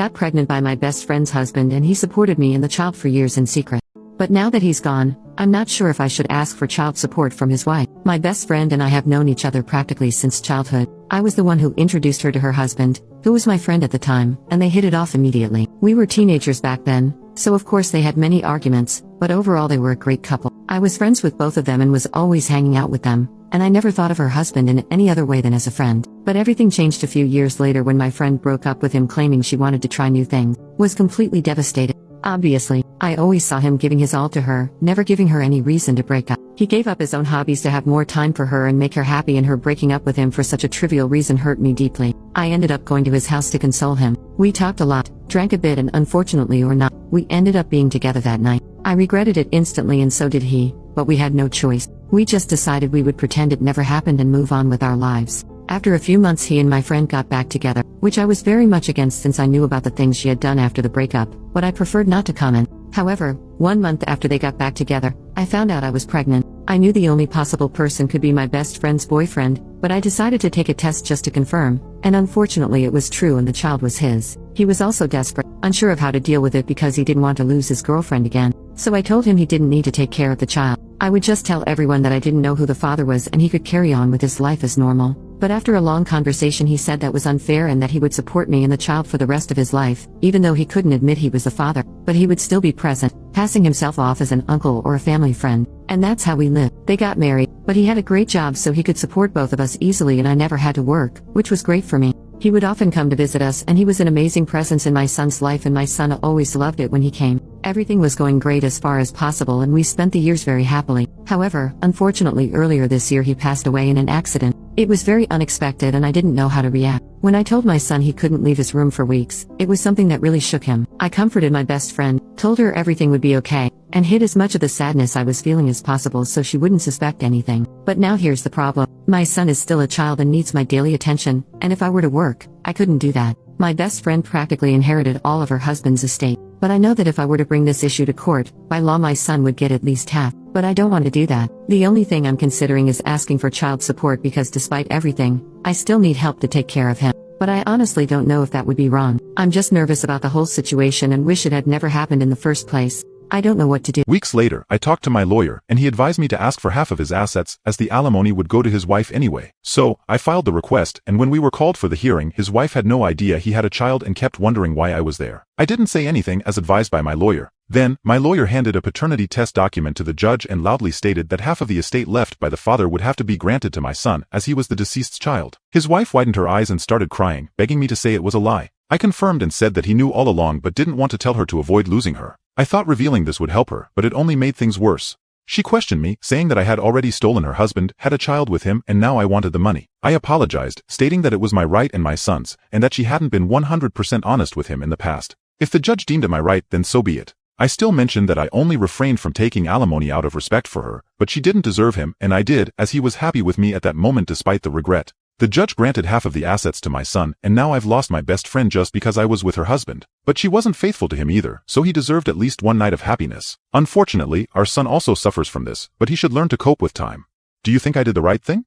got pregnant by my best friend's husband and he supported me and the child for years in secret. But now that he's gone, I'm not sure if I should ask for child support from his wife. My best friend and I have known each other practically since childhood. I was the one who introduced her to her husband, who was my friend at the time, and they hit it off immediately. We were teenagers back then, so of course they had many arguments, but overall they were a great couple. I was friends with both of them and was always hanging out with them, and I never thought of her husband in any other way than as a friend. But everything changed a few years later when my friend broke up with him claiming she wanted to try new things. Was completely devastated. Obviously, I always saw him giving his all to her, never giving her any reason to break up. He gave up his own hobbies to have more time for her and make her happy, and her breaking up with him for such a trivial reason hurt me deeply. I ended up going to his house to console him. We talked a lot, drank a bit, and unfortunately or not, we ended up being together that night. I regretted it instantly and so did he, but we had no choice. We just decided we would pretend it never happened and move on with our lives. After a few months he and my friend got back together, which I was very much against since I knew about the things she had done after the breakup, but I preferred not to comment. However, 1 month after they got back together, I found out I was pregnant. I knew the only possible person could be my best friend's boyfriend, but I decided to take a test just to confirm, and unfortunately it was true and the child was his. He was also desperate, unsure of how to deal with it because he didn't want to lose his girlfriend again. So I told him he didn't need to take care of the child. I would just tell everyone that I didn't know who the father was and he could carry on with his life as normal. But after a long conversation he said that was unfair and that he would support me and the child for the rest of his life, even though he couldn't admit he was the father, but he would still be present, passing himself off as an uncle or a family friend. And that's how we lived. They got married, but he had a great job so he could support both of us easily and I never had to work, which was great for me. He would often come to visit us and he was an amazing presence in my son's life and my son always loved it when he came. Everything was going great as far as possible and we spent the years very happily. However, unfortunately earlier this year he passed away in an accident. It was very unexpected and I didn't know how to react. When I told my son he couldn't leave his room for weeks, it was something that really shook him. I comforted my best friend, told her everything would be okay, and hid as much of the sadness I was feeling as possible so she wouldn't suspect anything. But now here's the problem. My son is still a child and needs my daily attention, and if I were to work, I couldn't do that. My best friend practically inherited all of her husband's estate, but I know that if I were to bring this issue to court, by law my son would get at least half, but I don't want to do that. The only thing I'm considering is asking for child support because despite everything, I still need help to take care of him. But I honestly don't know if that would be wrong. I'm just nervous about the whole situation and wish it had never happened in the first place. I don't know what to do. Weeks later, I talked to my lawyer, and he advised me to ask for half of his assets, as the alimony would go to his wife anyway. So, I filed the request, and when we were called for the hearing, his wife had no idea he had a child and kept wondering why I was there. I didn't say anything as advised by my lawyer. Then, my lawyer handed a paternity test document to the judge and loudly stated that half of the estate left by the father would have to be granted to my son, as he was the deceased's child. His wife widened her eyes and started crying, begging me to say it was a lie. I confirmed and said that he knew all along but didn't want to tell her to avoid losing her. I thought revealing this would help her, but it only made things worse. She questioned me, saying that I had already stolen her husband, had a child with him, and now I wanted the money. I apologized, stating that it was my right and my son's, and that she hadn't been 100% honest with him in the past. If the judge deemed it my right, then so be it. I still mentioned that I only refrained from taking alimony out of respect for her, but she didn't deserve him, and I did, as he was happy with me at that moment despite the regret. The judge granted half of the assets to my son, and now I've lost my best friend just because I was with her husband. But she wasn't faithful to him either, so he deserved at least one night of happiness. Unfortunately, our son also suffers from this, but he should learn to cope with time. Do you think I did the right thing?